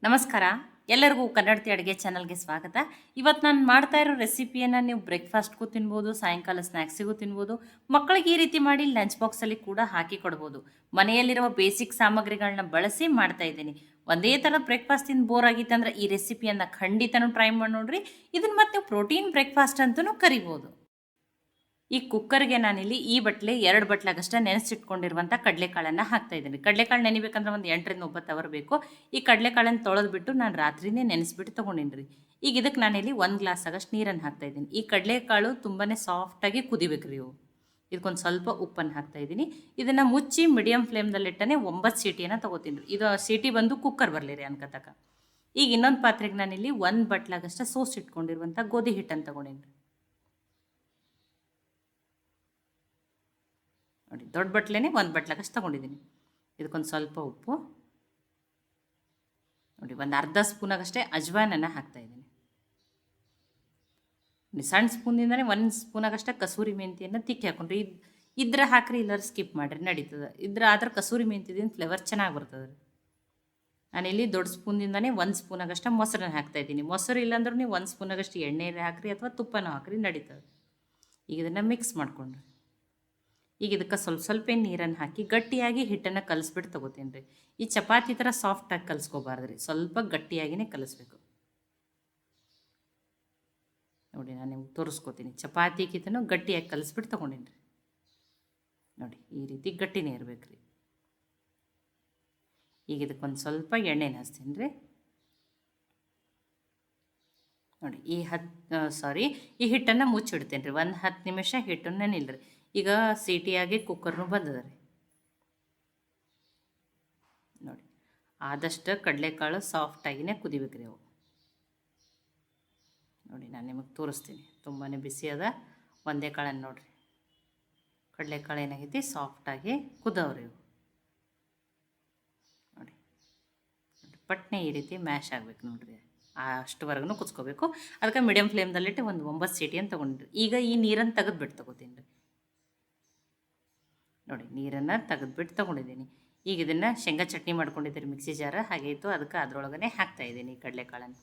ನಮಸ್ಕಾರ. ಎಲ್ಲರಿಗೂ ಕನ್ನಡತಿ ಅಡುಗೆ ಚಾನಲ್ಗೆ ಸ್ವಾಗತ. ಇವತ್ತು ನಾನು ಮಾಡ್ತಾ ಇರೋ ರೆಸಿಪಿಯನ್ನು ನೀವು ಬ್ರೇಕ್ಫಾಸ್ಟ್ಗೂ ತಿನ್ಬೋದು, ಸಾಯಂಕಾಲ ಸ್ನ್ಯಾಕ್ಸಿಗೂ ತಿನ್ಬೋದು. ಮಕ್ಕಳಿಗೆ ಈ ರೀತಿ ಮಾಡಿ ಲಂಚ್ ಬಾಕ್ಸಲ್ಲಿ ಕೂಡ ಹಾಕಿ ಕೊಡ್ಬೋದು. ಮನೆಯಲ್ಲಿರುವ ಬೇಸಿಕ್ ಸಾಮಗ್ರಿಗಳನ್ನ ಬಳಸಿ ಮಾಡ್ತಾ ಇದ್ದೀನಿ. ಒಂದೇ ಥರ ಬ್ರೇಕ್ಫಾಸ್ಟ್ ತಿಂದು ಬೋರ್ ಆಗಿತ್ತಂದ್ರೆ ಈ ರೆಸಿಪಿಯನ್ನು ಖಂಡಿತನೂ ಟ್ರೈ ಮಾಡಿ ನೋಡ್ರಿ. ಇದನ್ನು ಮತ್ತೆ ನೀವು ಪ್ರೋಟೀನ್ ಬ್ರೇಕ್ಫಾಸ್ಟ್ ಅಂತಲೂ ಕರಿಬೋದು. ಈ ಕುಕ್ಕರ್ಗೆ ನಾನಿಲ್ಲಿ ಈ ಬಟ್ಲೆ 2 ಬಟ್ಲಾಗಷ್ಟೇ ನೆನೆಸಿಟ್ಕೊಂಡಿರುವಂಥ ಕಡಲೆಕಾಳನ್ನು ಹಾಕ್ತಾಯಿದ್ದೀನಿ. ಕಡಲೆಕಾಳು ನೆನಿಬೇಕಂದ್ರೆ ಒಂದು 8ರಿಂದ 9 ಅವರ್ ಬೇಕು. ಈ ಕಡಲೆಕಾಳನ್ನು ತೊಳೆದ್ಬಿಟ್ಟು ನಾನು ರಾತ್ರಿನೇ ನೆನೆಸ್ಬಿಟ್ಟು ತೊಗೊಂಡಿನಿ. ಈಗ ಇದಕ್ಕೆ ನಾನಿಲ್ಲಿ 1 ಗ್ಲಾಸ್ ಆಗಷ್ಟು ನೀರನ್ನು ಹಾಕ್ತಾಯಿದ್ದೀನಿ. ಈ ಕಡಲೆಕಾಳು ತುಂಬಾ ಸಾಫ್ಟಾಗಿ ಕುದಿಬೇಕು ರೀ ಇವು. ಇದಕ್ಕೊಂದು ಸ್ವಲ್ಪ ಉಪ್ಪನ್ನು ಹಾಕ್ತಾಯಿದ್ದೀನಿ. ಇದನ್ನು ಮುಚ್ಚಿ ಮೀಡಿಯಮ್ ಫ್ಲೇಮ್ದಲ್ಲಿಟ್ಟನೆ 9 ಸೀಟಿಯನ್ನು ತೊಗೋತೀನಿ. ಇದು ಸೀಟಿ ಬಂದು ಕುಕ್ಕರ್ ಬರಲಿ ರೀ ಅನ್ಕತಕ. ಈಗ ಇನ್ನೊಂದು ಪಾತ್ರೆಗೆ ನಾನಿಲ್ಲಿ 1 ಬಟ್ಲಾಗಷ್ಟೇ ಸೋಸಿಟ್ಕೊಂಡಿರುವಂಥ ಗೋಧಿ ಹಿಟ್ಟನ್ನು ತೊಗೊಂಡಿನಿ. ನೋಡಿ, ದೊಡ್ಡ ಬಟ್ಲೇನೆ 1 ಬಟ್ಲಾಗಷ್ಟು ತೊಗೊಂಡಿದ್ದೀನಿ. ಇದಕ್ಕೊಂದು ಸ್ವಲ್ಪ ಉಪ್ಪು, ನೋಡಿ ಒಂದು ಅರ್ಧ ಸ್ಪೂನಾಗಷ್ಟೇ ಅಜ್ವಾನನ್ನು ಹಾಕ್ತಾಯಿದ್ದೀನಿ. ನೋಡಿ, ಸಣ್ಣ ಸ್ಪೂನಿಂದನೇ 1 ಸ್ಪೂನಾಗಷ್ಟೇ ಕಸೂರಿ ಮೆಂತಿಯನ್ನು ತಿಕ್ಕಿ ಹಾಕೊಂಡ್ರಿ. ಇದ್ರೆ ಹಾಕ್ರಿ, ಇಲ್ಲರ ಸ್ಕಿಪ್ ಮಾಡಿರಿ ನಡೀತದೆ. ಇದ್ರೆ ಆದ್ರೆ ಕಸೂರಿ ಮೆಂತಿದಿಂದ ಫ್ಲೇವರ್ ಚೆನ್ನಾಗಿ ಬರ್ತದೆ ರೀ. ನಾನಿಲ್ಲಿ ದೊಡ್ಡ ಸ್ಪೂನಿಂದನೇ 1 ಸ್ಪೂನಾಗಷ್ಟೇ ಮೊಸರನ್ನ ಹಾಕ್ತಾಯಿದ್ದೀನಿ. ಮೊಸರು ಇಲ್ಲಾಂದ್ರೂ ನೀವು 1 ಸ್ಪೂನಾಗಷ್ಟು ಎಣ್ಣೆ ಹಾಕ್ರಿ ಅಥವಾ ತುಪ್ಪನೂ ಹಾಕ್ರಿ ನಡೀತದೆ. ಈಗ ಇದನ್ನು ಮಿಕ್ಸ್ ಮಾಡ್ಕೊಂಡ್ರಿ. ಈಗ ಇದಕ್ಕೆ ಸ್ವಲ್ಪ ನೀರನ್ನು ಹಾಕಿ ಗಟ್ಟಿಯಾಗಿ ಹಿಟ್ಟನ್ನು ಕಲಿಸ್ಬಿಟ್ಟು ತೊಗೋತೀನಿ ರೀ. ಈ ಚಪಾತಿ ಥರ ಸಾಫ್ಟಾಗಿ ಕಲಿಸ್ಕೋಬಾರ್ದು ರೀ, ಸ್ವಲ್ಪ ಗಟ್ಟಿಯಾಗಿಯೇ ಕಲಿಸ್ಬೇಕು. ನೋಡಿ, ನಾನು ನಿಮ್ಗೆ ತೋರಿಸ್ಕೋತೀನಿ. ಚಪಾತಿಗಿಂತನೂ ಗಟ್ಟಿಯಾಗಿ ಕಲಿಸ್ಬಿಟ್ಟು ತೊಗೊಂಡಿನಿ ರೀ. ನೋಡಿ, ಈ ರೀತಿ ಗಟ್ಟಿನೇ ಇರಬೇಕು ರೀ. ಈಗ ಇದಕ್ಕೊಂದು ಸ್ವಲ್ಪ ಎಣ್ಣೆನ ಹಚ್ತೀನಿ ರೀ. ನೋಡಿ, ಈ ಹಿಟ್ಟನ್ನು ಮುಚ್ಚಿಡ್ತೇನೆ ರೀ. ಒಂದು 10 ನಿಮಿಷ ಹಿಟ್ಟನ್ನು ನಿಲ್ರಿ. ಈಗ ಸೀಟಿಯಾಗಿ ಕುಕ್ಕರ್ನು ಬಂದದ ರೀ. ನೋಡಿ, ಆದಷ್ಟು ಕಡಲೆಕಾಳು ಸಾಫ್ಟಾಗಿಯೇ ಕುದಿಬೇಕು ರೀ ಅವು. ನೋಡಿ, ನಾನು ನಿಮಗೆ ತೋರಿಸ್ತೀನಿ. ತುಂಬಾ ಬಿಸಿ ಅದ. ಒಂದೇ ಕಾಳನ್ನು ನೋಡಿರಿ, ಕಡಲೆಕಾಳು ಏನಾಗೈತಿ ಸಾಫ್ಟಾಗಿ ಕುದವ್ರಿ ಇವು. ನೋಡಿ, ಪಟ್ನೆ ಈ ರೀತಿ ಮ್ಯಾಶ್ ಆಗಬೇಕು ನೋಡಿರಿ. ಅಷ್ಟುವರೆಗೂ ಕುದಿಸ್ಕೋಬೇಕು. ಅದಕ್ಕೆ ಮೀಡಿಯಮ್ ಫ್ಲೇಮ್ದಲ್ಲಿಟ್ಟು ಒಂದು 9 ಸೀಟಿಯನ್ನು ತೊಗೊಂಡ್ರಿ. ಈಗ ಈ ನೀರನ್ನು ತೆಗೆದ್ಬಿಟ್ಟು ತೊಗೋತೀನಿ ರೀ. ನೋಡಿ, ನೀರನ್ನು ತೆಗೆದ್ಬಿಟ್ಟು ತೊಗೊಂಡಿದ್ದೀನಿ. ಈಗ ಇದನ್ನು ಶೇಂಗಾ ಚಟ್ನಿ ಮಾಡ್ಕೊಂಡಿದ್ದೀರಿ ಮಿಕ್ಸಿ ಜಾರ ಹಾಗೆ ಇತ್ತು, ಅದಕ್ಕೆ ಅದರೊಳಗನೆ ಹಾಕ್ತಾಯಿದ್ದೀನಿ ಕಡಲೆಕಾಳನ್ನು.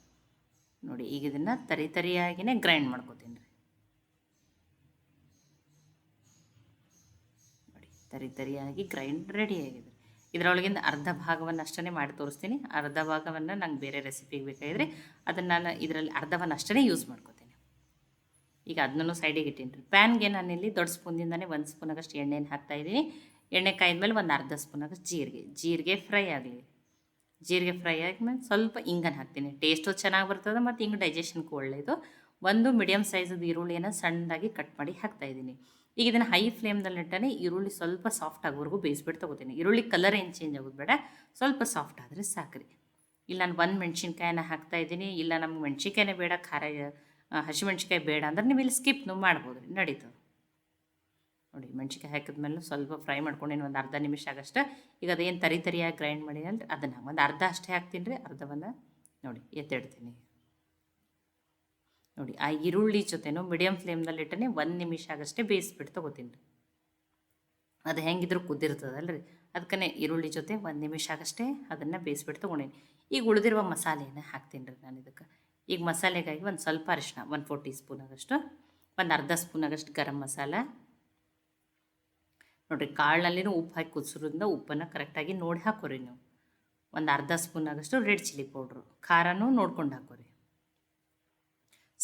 ನೋಡಿ, ಈಗ ಇದನ್ನು ತರಿಯಾಗಿಯೇ ಗ್ರೈಂಡ್ ಮಾಡ್ಕೋತೀನಿ ರೀ. ನೋಡಿ, ತರಿಯಾಗಿ ಗ್ರೈಂಡ್ ರೆಡಿಯಾಗಿದೆ. ಇದರೊಳಗಿಂದ ಅರ್ಧ ಭಾಗವನ್ನು ಅಷ್ಟೇ ಮಾಡಿ ತೋರಿಸ್ತೀನಿ. ಅರ್ಧ ಭಾಗವನ್ನು ನಂಗೆ ಬೇರೆ ರೆಸಿಪಿಗೆ ಬೇಕಾಗಿದ್ರೆ ಅದನ್ನು ನಾನು ಇದರಲ್ಲಿ ಅರ್ಧವನ್ನು ಅಷ್ಟೇ ಯೂಸ್ ಮಾಡ್ಕೋತೀನಿ. ಈಗ ಅದನ್ನೂ ಸೈಡಿಗೆ ಇಟ್ಟೀನಿ ರೀ. ಪ್ಯಾನ್ಗೆ ನಾನಿಲ್ಲಿ ದೊಡ್ಡ ಸ್ಪೂನಿಂದನೇ 1 ಸ್ಪೂನಾಗಷ್ಟು ಎಣ್ಣೆನ ಹಾಕ್ತಾಯಿದ್ದೀನಿ. ಎಣ್ಣೆ ಕಾಯ್ದ್ಮೇಲೆ ಒಂದು ಅರ್ಧ ಸ್ಪೂನಾಗಷ್ಟು ಜೀರಿಗೆ ಫ್ರೈ ಆಗಲಿ. ಜೀರಿಗೆ ಫ್ರೈ ಆದ್ಮೇಲೆ ಸ್ವಲ್ಪ ಇಂಗನ್ನು ಹಾಕ್ತೀನಿ. ಟೇಸ್ಟು ಚೆನ್ನಾಗಿ ಬರ್ತದೆ ಮತ್ತು ಹಿಂಗೆ ಡೈಜೆಷನ್ಗೂ ಒಳ್ಳೆಯದು. ಒಂದು ಮೀಡಿಯಮ್ ಸೈಜದ ಈರುಳ್ಳಿಯನ್ನು ಸಣ್ಣದಾಗಿ ಕಟ್ ಮಾಡಿ ಹಾಕ್ತಾಯಿದ್ದೀನಿ. ಈಗ ಇದನ್ನು ಹೈ ಫ್ಲೇಮ್ದಲ್ಲಿಟ್ಟನೆ ಈರುಳ್ಳಿ ಸ್ವಲ್ಪ ಸಾಫ್ಟ್ ಆಗೋವರೆಗೂ ಬೇಯಿಸ್ಬಿಟ್ಟು ತೊಗೋತೀನಿ. ಈರುಳ್ಳಿ ಕಲರ್ ಏನು ಚೇಂಜ್ ಆಗೋದು ಬೇಡ, ಸ್ವಲ್ಪ ಸಾಫ್ಟ್ ಆದರೆ ಸಾಕ್ರಿ. ಇಲ್ಲ ನಾನು 1 ಮೆಣಸಿನ್ಕಾಯಿನ ಹಾಕ್ತಾಯಿದ್ದೀನಿ. ಇಲ್ಲ ನಮ್ಗೆ ಮೆಣಸಿನ್ಕಾಯಿನೇ ಬೇಡ, ಹಸಿಮೆಣ್ಸಿಕಾಯಿ ಬೇಡ ಅಂದ್ರೆ ನೀವು ಇಲ್ಲಿ ಸ್ಕಿಪ್ನು ಮಾಡ್ಬೋದು ರೀ, ನಡೀತದೆ. ನೋಡಿ, ಮೆಣ್ಸಿನ್ಕಾಯಿ ಹಾಕಿದ್ಮೇಲೆ ಸ್ವಲ್ಪ ಫ್ರೈ ಮಾಡ್ಕೊಂಡೇನು ಒಂದು ಅರ್ಧ ನಿಮಿಷ ಆಗಷ್ಟು. ಈಗ ಅದೇನು ತರಿಯಾಗಿ ಗ್ರೈಂಡ್ ಮಾಡಿನಲ್ರಿ ಅದನ್ನು ಒಂದು ಅರ್ಧ ಅಷ್ಟೇ ಹಾಕ್ತೀನಿ ರೀ. ಅರ್ಧವನ್ನು ನೋಡಿ ಎತ್ತಿಡ್ತೀನಿ. ನೋಡಿ, ಆ ಈರುಳ್ಳಿ ಜೊತೆನೂ ಮೀಡಿಯಮ್ ಫ್ಲೇಮ್ದಲ್ಲಿಟ್ಟನೆ 1 ನಿಮಿಷ ಆಗಷ್ಟೇ ಬೇಯಿಸ್ಬಿಟ್ಟು ತೊಗೋತೀನಿ ರೀ. ಅದು ಹೆಂಗಿದ್ರು ಕುದ್ದಿರ್ತದಲ್ರಿ, ಅದಕ್ಕೇ ಈರುಳ್ಳಿ ಜೊತೆ 1 ನಿಮಿಷ ಆಗಷ್ಟೇ ಅದನ್ನು ಬೇಯಿಸ್ಬಿಟ್ಟು ತೊಗೊಂಡೀನಿ. ಈಗ ಉಳಿದಿರುವ ಮಸಾಲೆಯನ್ನು ಹಾಕ್ತೀನಿ ರೀ ನಾನು ಇದಕ್ಕೆ. ಈಗ ಮಸಾಲೆಗಾಗಿ ಒಂದು ಸ್ವಲ್ಪ ಅರಿಶಿನ 1/4 ಟೀ ಸ್ಪೂನ್ ಆಗಷ್ಟು, ಒಂದು ಅರ್ಧ ಸ್ಪೂನ್ ಆಗಷ್ಟು ಗರಂ ಮಸಾಲ. ನೋಡಿರಿ, ಕಾಳಿನಲ್ಲಿನೂ ಉಪ್ಪು ಹಾಕಿ ಕುದಿಸೋದ್ರಿಂದ ಉಪ್ಪನ್ನು ಕರೆಕ್ಟಾಗಿ ನೋಡಿ ಹಾಕೋರಿ ನೀವು. ಒಂದು ಅರ್ಧ ಸ್ಪೂನ್ ಆಗಷ್ಟು ರೆಡ್ ಚಿಲ್ಲಿ ಪೌಡ್ರು, ಖಾರನೂ ನೋಡ್ಕೊಂಡು ಹಾಕೋರಿ.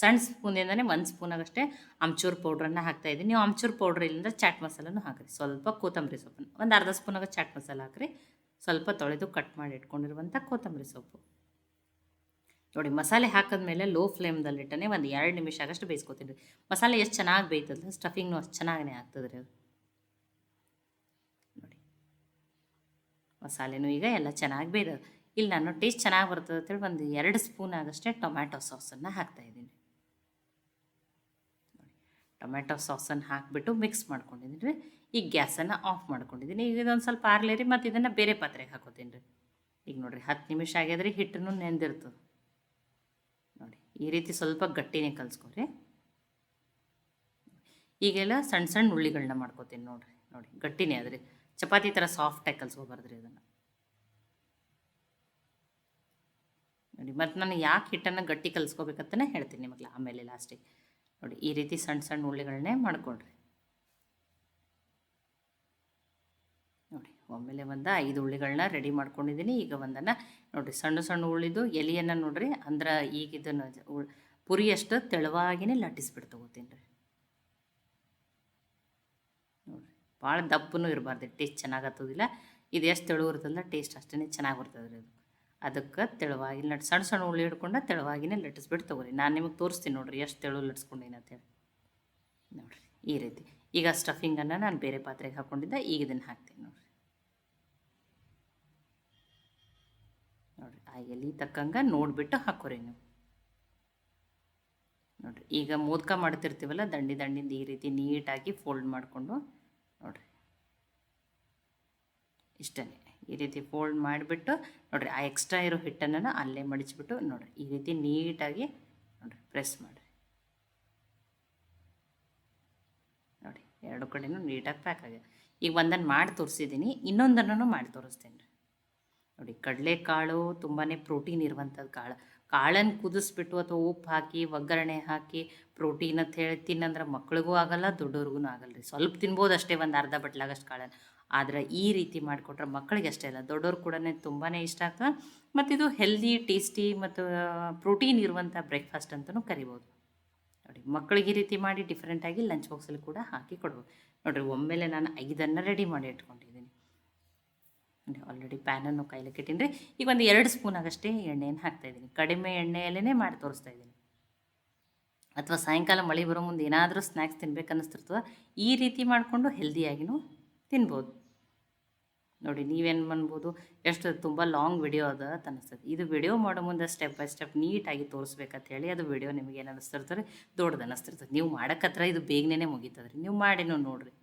ಸಣ್ಣ ಸ್ಪೂನಿಂದನೇ 1 ಸ್ಪೂನಾಗಷ್ಟೇ ಆಮ್ಚೂರು ಪೌಡ್ರನ್ನು ಹಾಕ್ತಾಯಿದ್ದೀನಿ. ನೀವು ಆಮ್ಚೂರು ಪೌಡ್ರ್ ಇಲ್ಲಿಂದ ಚಾಟ್ ಮಸಾಲನೂ ಹಾಕಿರಿ. ಸ್ವಲ್ಪ ಕೊತ್ತಂಬರಿ ಸೊಪ್ಪನ್ನು ಒಂದು ಅರ್ಧ ಸ್ಪೂನಾಗ ಚಾಟ್ ಮಸಾಲ ಹಾಕಿರಿ. ಸ್ವಲ್ಪ ತೊಳೆದು ಕಟ್ ಮಾಡಿ ಇಟ್ಕೊಂಡಿರುವಂಥ ಕೊತ್ತಂಬರಿ ಸೊಪ್ಪು. ನೋಡಿ, ಮಸಾಲೆ ಹಾಕಿದ್ಮೇಲೆ ಲೋ ಫ್ಲೇಮ್ದಲ್ಲಿಟ್ಟನೆ ಒಂದು 2 ನಿಮಿಷ ಆಗಷ್ಟು ಬೇಯಿಸ್ಕೊತೀನಿ ರೀ. ಮಸಾಲೆ ಎಷ್ಟು ಚೆನ್ನಾಗಿ ಬೇಯ್ತದೆ, ಸ್ಟಫಿಂಗ್ನು ಅಷ್ಟು ಚೆನ್ನಾಗೇ ಆಗ್ತದೆ ರೀ ಅದು. ನೋಡಿ, ಮಸಾಲೆನೂ ಈಗ ಎಲ್ಲ ಚೆನ್ನಾಗಿ ಬೇಯ್ತದೆ. ಇಲ್ಲಿ ನಾನು ಟೇಸ್ಟ್ ಚೆನ್ನಾಗಿ ಬರ್ತದೆ ಅಂತೇಳಿ ಒಂದು 2 ಸ್ಪೂನ್ ಆಗಷ್ಟೇ ಟೊಮ್ಯಾಟೊ ಸಾಸನ್ನು ಹಾಕ್ತಾಯಿದ್ದೀನಿ. ನೋಡಿ, ಟೊಮ್ಯಾಟೊ ಸಾಸನ್ನು ಹಾಕಿಬಿಟ್ಟು ಮಿಕ್ಸ್ ಮಾಡ್ಕೊಂಡಿದ್ದೀನಿ ರೀ. ಈಗ ಗ್ಯಾಸನ್ನು ಆಫ್ ಮಾಡ್ಕೊಂಡಿದ್ದೀನಿ. ಈಗ ಇದೊಂದು ಸ್ವಲ್ಪ ಆರ್ಲೇರಿ ಮತ್ತು ಇದನ್ನು ಬೇರೆ ಪಾತ್ರೆಗೆ ಹಾಕೋತೀನಿ ರೀ. ಈಗ ನೋಡಿರಿ, 10 ನಿಮಿಷ ಆಗ್ಯದ್ರಿ. ಹಿಟ್ಟನ್ನು ನೆಂದಿರ್ತದೆ. ನೋಡಿ, ಈ ರೀತಿ ಸ್ವಲ್ಪ ಗಟ್ಟಿನೇ ಕಲಿಸ್ಕೊರಿ. ಈಗೆಲ್ಲ ಸಣ್ಣ ಸಣ್ಣ ಉಳ್ಳಿಗಳನ್ನ ಮಾಡ್ಕೋತೀನಿ ನೋಡಿರಿ. ನೋಡಿ, ಗಟ್ಟಿನೇ ಅದ್ರಿ, ಚಪಾತಿ ಥರ ಸಾಫ್ಟಾಗಿ ಕಲಿಸ್ಕೊಬಾರ್ದ್ರಿ ಅದನ್ನು. ನೋಡಿ ಮತ್ತು ನಾನು ಯಾಕೆ ಹಿಟ್ಟನ್ನು ಗಟ್ಟಿ ಕಲಿಸ್ಕೋಬೇಕಂತಲೇ ಹೇಳ್ತೀನಿ ನಿಮಗೆ ಆಮೇಲೆ ಲಾಸ್ಟಿಗೆ. ನೋಡಿ ಈ ರೀತಿ ಸಣ್ಣ ಸಣ್ಣ ಉಳ್ಳಿಗಳನ್ನೇ ಮಾಡ್ಕೊಳ್ರಿ. ನೋಡಿ ಒಮ್ಮೆಲೆ 5 ಉಳ್ಳಿಗಳನ್ನ ರೆಡಿ ಮಾಡ್ಕೊಂಡಿದ್ದೀನಿ. ಈಗ ಒಂದನ್ನು ನೋಡಿರಿ ಸಣ್ಣ ಸಣ್ಣ ಉಳ್ಳಿದು ಎಲೆಯನ್ನು ನೋಡಿರಿ, ಅಂದ್ರೆ ಈಗ ಇದನ್ನು ಪುರಿಯಷ್ಟು ತೆಳುವಾಗಿನೇ ಲಟ್ಟಿಸ್ಬಿಟ್ಟು ತೊಗೋತೀನಿ ರೀ. ನೋಡಿರಿ ಭಾಳ ದಪ್ಪನೂ ಇರಬಾರ್ದು, ಟೇಸ್ಟ್ ಚೆನ್ನಾಗತ್ತೋದಿಲ್ಲ. ಇದು ಎಷ್ಟು ತೆಳು ಇರ್ತದಲ್ಲ ಟೇಸ್ಟ್ ಅಷ್ಟೇ ಚೆನ್ನಾಗಿ ಬರ್ತದೆ ರೀ. ಅದಕ್ಕೆ ತೆಳುವಾಗಿ ಸಣ್ಣ ಸಣ್ಣ ಉಳ್ಳಿ ಹಿಡ್ಕೊಂಡು ತೆಳುವಾಗಿನೇ ಲಟ್ಟಿಸ್ಬಿಟ್ಟು ತೊಗೊರಿ. ನಾನು ನಿಮಗೆ ತೋರಿಸ್ತೀನಿ ನೋಡಿರಿ ಎಷ್ಟು ತೆಳು ಲಟ್ಸ್ಕೊಂಡೀನಿ ಅಂತೇಳಿ. ನೋಡಿರಿ ಈ ರೀತಿ. ಈಗ ಸ್ಟಫಿಂಗನ್ನು ನಾನು ಬೇರೆ ಪಾತ್ರೆಗೆ ಹಾಕ್ಕೊಂಡಿದ್ದೆ, ಈಗ ಇದನ್ನು ಹಾಕ್ತೀನಿ ನೋಡಿರಿ. ನೋಡಿರಿ ಆ ಎಲೆ ತಕ್ಕಂಗೆ ನೋಡಿಬಿಟ್ಟು ಹಾಕೋರಿ ನೀವು. ನೋಡಿರಿ ಈಗ ಮೋದಕ ಮಾಡ್ತಿರ್ತೀವಲ್ಲ ದಂಡಿಂದ ಈ ರೀತಿ ನೀಟಾಗಿ ಫೋಲ್ಡ್ ಮಾಡಿಕೊಂಡು ನೋಡಿರಿ ಇಷ್ಟೇ. ಈ ರೀತಿ ಫೋಲ್ಡ್ ಮಾಡಿಬಿಟ್ಟು ನೋಡಿರಿ ಆ ಎಕ್ಸ್ಟ್ರಾ ಇರೋ ಹಿಟ್ಟನ್ನು ಅಲ್ಲೇ ಮಡಿಚಿಬಿಟ್ಟು ನೋಡಿರಿ ಈ ರೀತಿ ನೀಟಾಗಿ ನೋಡಿರಿ ಪ್ರೆಸ್ ಮಾಡಿರಿ. ನೋಡಿ ಎರಡು ಕಡೆಯೂ ನೀಟಾಗಿ ಪ್ಯಾಕ್ ಆಗಿದೆ. ಈಗ ಒಂದನ್ನು ಮಾಡಿ ತೋರಿಸಿದ್ದೀನಿ, ಇನ್ನೊಂದನ್ನು ಮಾಡಿ ತೋರಿಸ್ತೀನಿ ರೀ. ನೋಡಿ ಕಡಲೆಕಾಳು ತುಂಬಾ ಪ್ರೋಟೀನ್ ಇರುವಂಥದ್ದು ಕಾಳು. ಕಾಳನ್ನು ಕುದಿಸ್ಬಿಟ್ಟು ಅಥವಾ ಉಪ್ಪು ಹಾಕಿ ಒಗ್ಗರಣೆ ಹಾಕಿ ಪ್ರೋಟೀನ್ ಅಂತ ಹೇಳಿ ತಿನ್ನಂದ್ರೆ ಮಕ್ಳಿಗೂ ಆಗಲ್ಲ, ದೊಡ್ಡವ್ರಿಗೂ ಆಗಲ್ಲ ರೀ. ಸ್ವಲ್ಪ ತಿನ್ಬೋದು ಅಷ್ಟೇ, ಒಂದು ಅರ್ಧ ಬಟ್ಲಾಗಷ್ಟು ಕಾಳನ್ನು. ಆದರೆ ಈ ರೀತಿ ಮಾಡಿಕೊಟ್ರೆ ಮಕ್ಕಳಿಗೆ ಅಷ್ಟೇ ಅಲ್ಲ, ದೊಡ್ಡವ್ರು ಕೂಡ ತುಂಬಾ ಇಷ್ಟ ಆಗ್ತದೆ. ಮತ್ತು ಇದು ಹೆಲ್ದಿ, ಟೇಸ್ಟಿ ಮತ್ತು ಪ್ರೋಟೀನ್ ಇರುವಂಥ ಬ್ರೇಕ್ಫಾಸ್ಟ್ ಅಂತಲೂ ಕರಿಬೋದು. ನೋಡಿ ಮಕ್ಕಳಿಗೆ ಈ ರೀತಿ ಮಾಡಿ ಡಿಫ್ರೆಂಟಾಗಿ ಲಂಚ್ ಬಾಕ್ಸಲ್ಲಿ ಕೂಡ ಹಾಕಿ ಕೊಡ್ಬೋದು. ನೋಡಿರಿ ಒಮ್ಮೆಲೆ ನಾನು 5 ರೆಡಿ ಮಾಡಿ ಇಟ್ಕೊಂಡಿದ್ದೀನಿ. ಆಲ್ರೆಡಿ ಪ್ಯಾನನ್ನು ಕಾಯ್ಲಿಕ್ಕೆ ಇಟ್ಟೀನಿ ರೀ. ಈಗ ಒಂದು 2 ಸ್ಪೂನ್ ಆಗಷ್ಟೇ ಎಣ್ಣೆಯನ್ನು ಹಾಕ್ತಾಯಿದ್ದೀನಿ. ಕಡಿಮೆ ಎಣ್ಣೆಯಲ್ಲೇ ಮಾಡಿ ತೋರಿಸ್ತಾ ಇದ್ದೀನಿ. ಅಥವಾ ಸಾಯಂಕಾಲ ಮಳೆ ಬರೋ ಮುಂದೆ ಏನಾದರೂ ಸ್ನ್ಯಾಕ್ಸ್ ತಿನ್ಬೇಕು ಅನ್ನಿಸ್ತಿರ್ತದೆ, ಈ ರೀತಿ ಮಾಡಿಕೊಂಡು ಹೆಲ್ದಿಯಾಗಿನೂ ತಿನ್ಬೋದು. ನೋಡಿ ನೀವೇನು ಮಾಡ್ಬೋದು, ಎಷ್ಟು ತುಂಬ ಲಾಂಗ್ ವಿಡಿಯೋ ಅದ ಅಂತ ಅನ್ನಿಸ್ತದೆ. ಇದು ವಿಡಿಯೋ ಮಾಡೋ ಮುಂದೆ ಸ್ಟೆಪ್ ಬೈ ಸ್ಟೆಪ್ ನೀಟಾಗಿ ತೋರಿಸ್ಬೇಕಂತ ಹೇಳಿ ಅದು ವಿಡಿಯೋ ನಿಮಗೆ ಏನು ಅನ್ನಿಸ್ತಿರ್ತದೆ, ದೊಡ್ಡದು ಅನ್ನಿಸ್ತಿರ್ತದೆ. ನೀವು ಮಾಡೋಕ್ಕತ್ರ ಇದು ಬೇಗನೆ ಮುಗೀತದೆ ರೀ. ನೀವು ಮಾಡಿನೂ ನೋಡಿರಿ.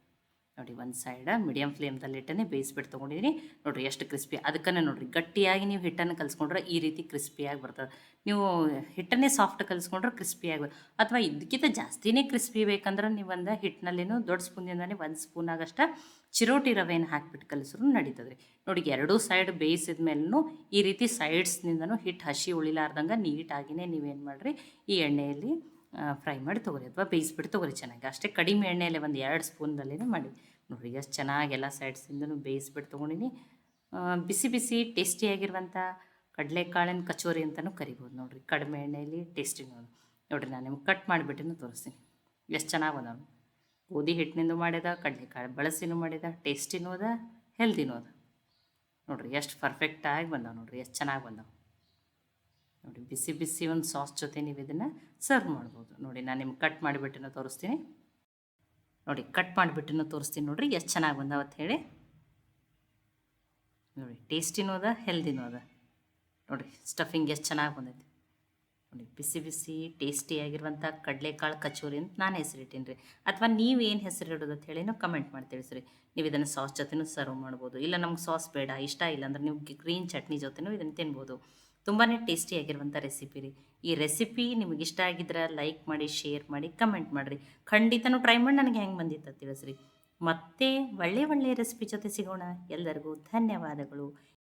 ನೋಡಿ ಒಂದು ಸೈಡ ಮೀಡಿಯಮ್ ಫ್ಲೇಮ್ದಲ್ಲಿ ಇಟ್ಟೇ ಬೇಯಿಸ್ಬಿಟ್ಟು ತೊಗೊಂಡಿದ್ದೀನಿ. ನೋಡಿರಿ ಎಷ್ಟು ಕ್ರಿಸ್ಪಿ. ಅದಕ್ಕೇ ನೋಡಿರಿ ಗಟ್ಟಿಯಾಗಿ ನೀವು ಹಿಟ್ಟನ್ನು ಕಲಿಸ್ಕೊಂಡ್ರೆ ಈ ರೀತಿ ಕ್ರಿಸ್ಪಿಯಾಗಿ ಬರ್ತದೆ. ನೀವು ಹಿಟ್ಟನ್ನೇ ಸಾಫ್ಟ್ ಕಲಿಸ್ಕೊಂಡ್ರೆ ಕ್ರಿಸ್ಪಿಯಾಗಿ ಅಥವಾ ಇದಕ್ಕಿಂತ ಜಾಸ್ತಿನೇ ಕ್ರಿಸ್ಪಿ ಬೇಕಂದ್ರೆ ನೀವು ಒಂದು ಹಿಟ್ಟಿನಲ್ಲಿನೂ ದೊಡ್ಡ ಸ್ಪೂನಿಂದನೇ 1 ಸ್ಪೂನ್ ಆಗಷ್ಟು ಚಿರೋಟಿ ರವೆಯನ್ನು ಹಾಕಿಬಿಟ್ಟು ಕಲಿಸ್ರು ನಡೀತದೆ ರೀ. ನೋಡಿ 2 ಸೈಡ್ ಬೇಯಿಸಿದ ಮೇಲೂ ಈ ರೀತಿ ಸೈಡ್ಸ್ನಿಂದನೂ ಹಿಟ್ಟು ಹಸಿ ಉಳಿಲಾರ್ದಂಗೆ ನೀಟಾಗಿಯೇ ನೀವೇನು ಮಾಡಿರಿ ಈ ಎಣ್ಣೆಯಲ್ಲಿ ಫ್ರೈ ಮಾಡಿ ತೊಗೊರಿ ಅಥವಾ ಬೇಯಿಸ್ಬಿಟ್ಟು ತೊಗೊರಿ ಚೆನ್ನಾಗಿ. ಅಷ್ಟೇ ಕಡಿಮೆ ಎಣ್ಣೆಯಲ್ಲಿ ಒಂದು 2 ಸ್ಪೂನ್ದಲ್ಲೇ ಮಾಡಿ. ನೋಡಿರಿ ಎಷ್ಟು ಚೆನ್ನಾಗಿ ಎಲ್ಲ ಸೈಡ್ಸಿಂದನೂ ಬೇಯಿಸ್ಬಿಟ್ಟು ತೊಗೊಂಡಿನಿ. ಬಿಸಿ ಬಿಸಿ ಟೇಸ್ಟಿಯಾಗಿರುವಂಥ ಕಡಲೆಕಾಳಿನ ಕಚೋರಿ ಅಂತಲೂ ಕರಿಬೋದು. ನೋಡಿರಿ ಕಡಿಮೆ ಎಣ್ಣೆಯಲ್ಲಿ ಟೇಸ್ಟಿ ನೋಡಿರಿ ನಾನು ನಿಮ್ಗೆ ಕಟ್ ಮಾಡಿಬಿಟ್ಟು ತೋರಿಸ್ತೀನಿ ಎಷ್ಟು ಚೆನ್ನಾಗಿ ಬಂದವು. ಗೋಧಿ ಹಿಟ್ಟಿನಿಂದ ಮಾಡಿದ, ಕಡಲೆಕಾಳು ಬಳಸಿನೂ ಮಾಡಿದ, ಟೇಸ್ಟಿನೂ ಅದ, ಹೆಲ್ದಿನೂ ಅದ. ನೋಡಿರಿ ಎಷ್ಟು ಪರ್ಫೆಕ್ಟಾಗಿ ಬಂದವು. ನೋಡಿರಿ ಎಷ್ಟು ಚೆನ್ನಾಗಿ ಬಂದವು. ನೋಡಿ ಬಿಸಿ ಬಿಸಿ ಒಂದು ಸಾಸ್ ಜೊತೆ ನೀವು ಇದನ್ನು ಸರ್ವ್ ಮಾಡ್ಬೋದು. ನೋಡಿ ನಾನು ನಿಮ್ಗೆ ಕಟ್ ಮಾಡಿಬಿಟ್ಟು ತೋರಿಸ್ತೀನಿ. ನೋಡಿ ಕಟ್ ಮಾಡಿಬಿಟ್ಟು ತೋರಿಸ್ತೀನಿ. ನೋಡಿರಿ ಎಷ್ಟು ಚೆನ್ನಾಗಿ ಬಂದಾವ ಅಂತ ಹೇಳಿ. ನೋಡಿ ಟೇಸ್ಟಿನೂ ಅದ, ಹೆಲ್ದಿನೂ ಅದ. ನೋಡಿರಿ ಸ್ಟಫಿಂಗ್ ಎಷ್ಟು ಚೆನ್ನಾಗಿ ಬಂದೈತಿ. ನೋಡಿ ಬಿಸಿ ಬಿಸಿ ಟೇಸ್ಟಿಯಾಗಿರುವಂಥ ಕಡಲೆಕಾಳು ಕಚೋರಿ ಅಂತ ನಾನು ಹೆಸರಿಟ್ಟೀನಿ ರೀ. ಅಥವಾ ನೀವೇನು ಹೆಸರಿಡೋದು ಅಂತ ಹೇಳಿನೂ ಕಮೆಂಟ್ ಮಾಡಿ ತಿಳಿಸ್ರಿ. ನೀವು ಇದನ್ನು ಸಾಸ್ ಜೊತೆನೂ ಸರ್ವ್ ಮಾಡ್ಬೋದು. ಇಲ್ಲ ನಮ್ಗೆ ಸಾಸ್ ಬೇಡ, ಇಷ್ಟ ಇಲ್ಲ ಅಂದ್ರೆ ನೀವು ಗ್ರೀನ್ ಚಟ್ನಿ ಜೊತೆನೂ ಇದನ್ನು ತಿನ್ಬೋದು. ತುಂಬಾ ಟೇಸ್ಟಿಯಾಗಿರುವಂಥ ರೆಸಿಪಿ ರೀ. ಈ ರೆಸಿಪಿ ನಿಮಗೆ ಇಷ್ಟ ಆಗಿದ್ರೆ ಲೈಕ್ ಮಾಡಿ, ಶೇರ್ ಮಾಡಿ, ಕಮೆಂಟ್ ಮಾಡಿರಿ. ಖಂಡಿತನೂ ಟ್ರೈ ಮಾಡಿ ನನಗೆ ಹೆಂಗೆ ಬಂದಿತ್ತು ತಿಳಿಸ್ರಿ. ಮತ್ತೆ ಒಳ್ಳೆಯ ರೆಸಿಪಿ ಜೊತೆ ಸಿಗೋಣ. ಎಲ್ಲರಿಗೂ ಧನ್ಯವಾದಗಳು.